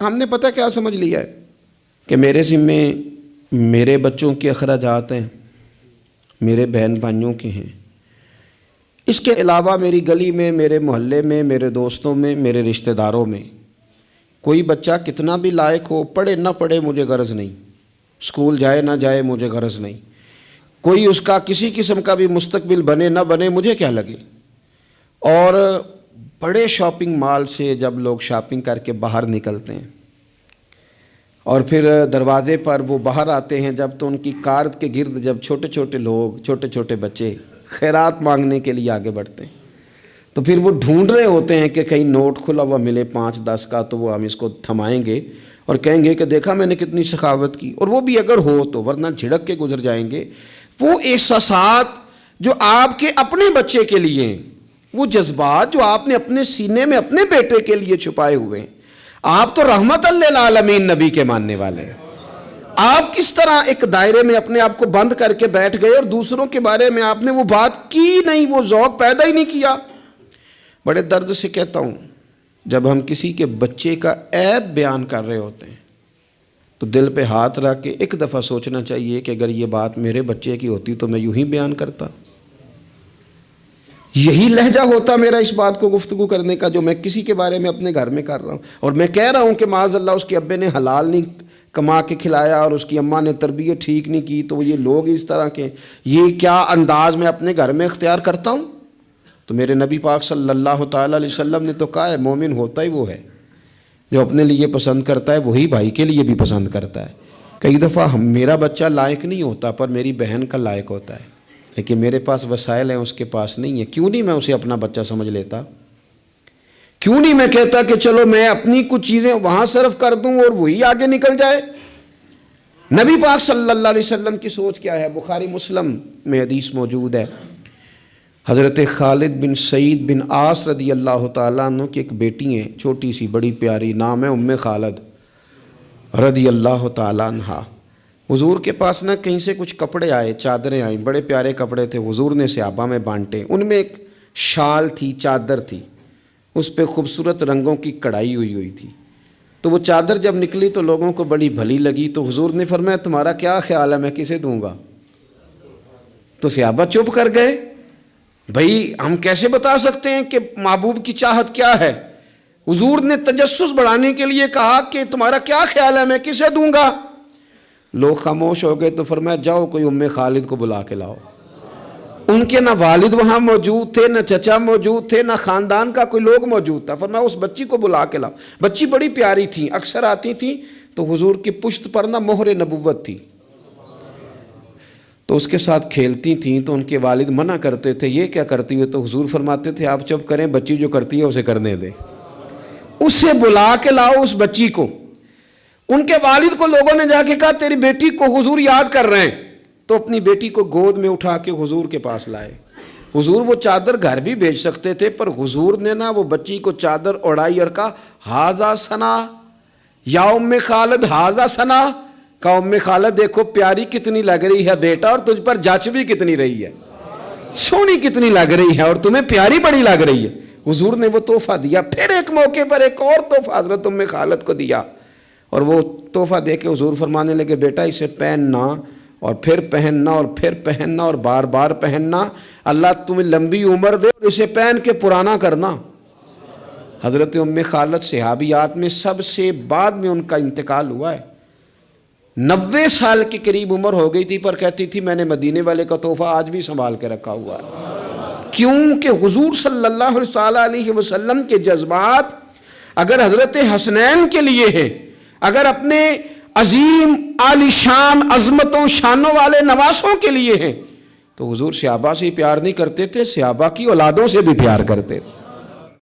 ہم نے پتہ کیا سمجھ لیا ہے کہ میرے ذمے میرے بچوں کے اخراجات ہیں، میرے بہن بھائیوں کے ہیں، اس کے علاوہ میری گلی میں، میرے محلے میں، میرے دوستوں میں، میرے رشتہ داروں میں کوئی بچہ کتنا بھی لائق ہو، پڑھے نہ پڑھے مجھے غرض نہیں، اسکول جائے نہ جائے مجھے غرض نہیں، کوئی اس کا کسی قسم کا بھی مستقبل بنے نہ بنے مجھے کیا لگے۔ اور بڑے شاپنگ مال سے جب لوگ شاپنگ کر کے باہر نکلتے ہیں اور پھر دروازے پر وہ باہر آتے ہیں جب، تو ان کی کار کے گرد جب چھوٹے چھوٹے لوگ، چھوٹے چھوٹے بچے خیرات مانگنے کے لیے آگے بڑھتے ہیں، تو پھر وہ ڈھونڈ رہے ہوتے ہیں کہ کہیں نوٹ کھلا ہوا ملے 5-10 کا، تو وہ ہم اس کو تھمائیں گے اور کہیں گے کہ دیکھا میں نے کتنی سخاوت کی، اور وہ بھی اگر ہو تو، ورنہ جھڑک کے گزر جائیں گے۔ وہ احساسات جو آپ کے اپنے بچے کے لیے ہیں، وہ جذبات جو آپ نے اپنے سینے میں اپنے بیٹے کے لیے چھپائے ہوئے ہیں، آپ تو رحمت للعالمین نبی کے ماننے والے ہیں، آپ کس طرح ایک دائرے میں اپنے آپ کو بند کر کے بیٹھ گئے اور دوسروں کے بارے میں آپ نے وہ بات کی نہیں، وہ ذوق پیدا ہی نہیں کیا۔ بڑے درد سے کہتا ہوں، جب ہم کسی کے بچے کا عیب بیان کر رہے ہوتے ہیں تو دل پہ ہاتھ رکھ کے ایک دفعہ سوچنا چاہیے کہ اگر یہ بات میرے بچے کی ہوتی تو میں یوں ہی بیان کرتا، یہی لہجہ ہوتا میرا اس بات کو گفتگو کرنے کا جو میں کسی کے بارے میں اپنے گھر میں کر رہا ہوں، اور میں کہہ رہا ہوں کہ معاذ اللہ اس کے ابے نے حلال نہیں کما کے کھلایا اور اس کی اماں نے تربیت ٹھیک نہیں کی، تو یہ لوگ اس طرح کے، یہ کیا انداز میں اپنے گھر میں اختیار کرتا ہوں؟ تو میرے نبی پاک صلی اللہ تعالیٰ علیہ وسلم نے تو کہا ہے، مومن ہوتا ہی وہ ہے جو اپنے لیے پسند کرتا ہے وہی بھائی کے لیے بھی پسند کرتا ہے۔ کئی دفعہ میرا بچہ لائق نہیں ہوتا پر میری بہن کا لائق ہوتا ہے، لیکن میرے پاس وسائل ہیں اس کے پاس نہیں ہے، کیوں نہیں میں اسے اپنا بچہ سمجھ لیتا؟ کیوں نہیں میں کہتا کہ چلو میں اپنی کچھ چیزیں وہاں صرف کر دوں اور وہی آگے نکل جائے؟ نبی پاک صلی اللہ علیہ وسلم کی سوچ کیا ہے؟ بخاری مسلم میں حدیث موجود ہے، حضرت خالد بن سعید بن عاص رضی اللہ تعالیٰ عنہ کی ایک بیٹی ہیں، چھوٹی سی بڑی پیاری، نام ہے ام خالد رضی اللہ تعالیٰ عنہ۔ حضور کے پاس نہ کہیں سے کچھ کپڑے آئے، چادریں آئیں، بڑے پیارے کپڑے تھے، حضور نے صحابہ میں بانٹے، ان میں ایک شال تھی، چادر تھی، اس پہ خوبصورت رنگوں کی کڑھائی ہوئی تھی۔ تو وہ چادر جب نکلی تو لوگوں کو بڑی بھلی لگی، تو حضور نے فرمایا تمہارا کیا خیال ہے میں کسے دوں گا؟ تو صحابہ چپ کر گئے، بھئی ہم کیسے بتا سکتے ہیں کہ محبوب کی چاہت کیا ہے؟ حضور نے تجسس بڑھانے کے لیے کہا کہ تمہارا کیا خیال ہے میں کسے دوں گا؟ لوگ خاموش ہو گئے، تو فرمایا جاؤ کوئی ام خالد کو بلا کے لاؤ۔ ان کے نہ والد وہاں موجود تھے، نہ چچا موجود تھے، نہ خاندان کا کوئی لوگ موجود تھا، فرمایا اس بچی کو بلا کے لاؤ۔ بچی بڑی پیاری تھی، اکثر آتی تھی، تو حضور کی پشت پر نہ مہر نبوت تھی، تو اس کے ساتھ کھیلتی تھیں، تو ان کے والد منع کرتے تھے یہ کیا کرتی ہو؟ تو حضور فرماتے تھے آپ چپ کریں، بچی جو کرتی ہے اسے کرنے دیں، اسے بلا کے لاؤ اس بچی کو۔ ان کے والد کو لوگوں نے جا کے کہا تیری بیٹی کو حضور یاد کر رہے ہیں، تو اپنی بیٹی کو گود میں اٹھا کے حضور کے پاس لائے۔ حضور وہ چادر گھر بھی بھیج سکتے تھے، پر حضور نے نا وہ بچی کو چادر اڑائی اور کہا ہاذا ثنا یا ام خالد ہاذا ثنا، کہا ام خالد دیکھو پیاری کتنی لگ رہی ہے بیٹا، اور تجھ پر جچ بھی کتنی رہی ہے، سونی کتنی لگ رہی ہے، اور تمہیں پیاری بڑی لگ رہی ہے۔ حضور نے وہ تحفہ دیا، پھر ایک موقع پر ایک اور تحفہ حضرت ام خالد کو دیا، اور وہ تحفہ دے کے حضور فرمانے لگے بیٹا اسے پہننا اور پھر پہننا اور پھر پہننا اور بار بار پہننا، اللہ تمہیں لمبی عمر دے اور اسے پہن کے پرانا کرنا۔ حضرت ام خالد صحابیات میں سب سے بعد میں ان کا انتقال ہوا ہے، 90 سال کے قریب عمر ہو گئی تھی، پر کہتی تھی میں نے مدینے والے کا تحفہ آج بھی سنبھال کے رکھا ہوا ہے۔ کیوں کہ حضور صلی اللہ علیہ وسلم کے جذبات اگر حضرت حسنین کے لیے ہیں، اگر اپنے عظیم عالی شان عظمتوں شانوں والے نواسوں کے لیے ہیں، تو حضور صحابہ سے ہی پیار نہیں کرتے تھے، صحابہ کی اولادوں سے بھی پیار کرتے تھے۔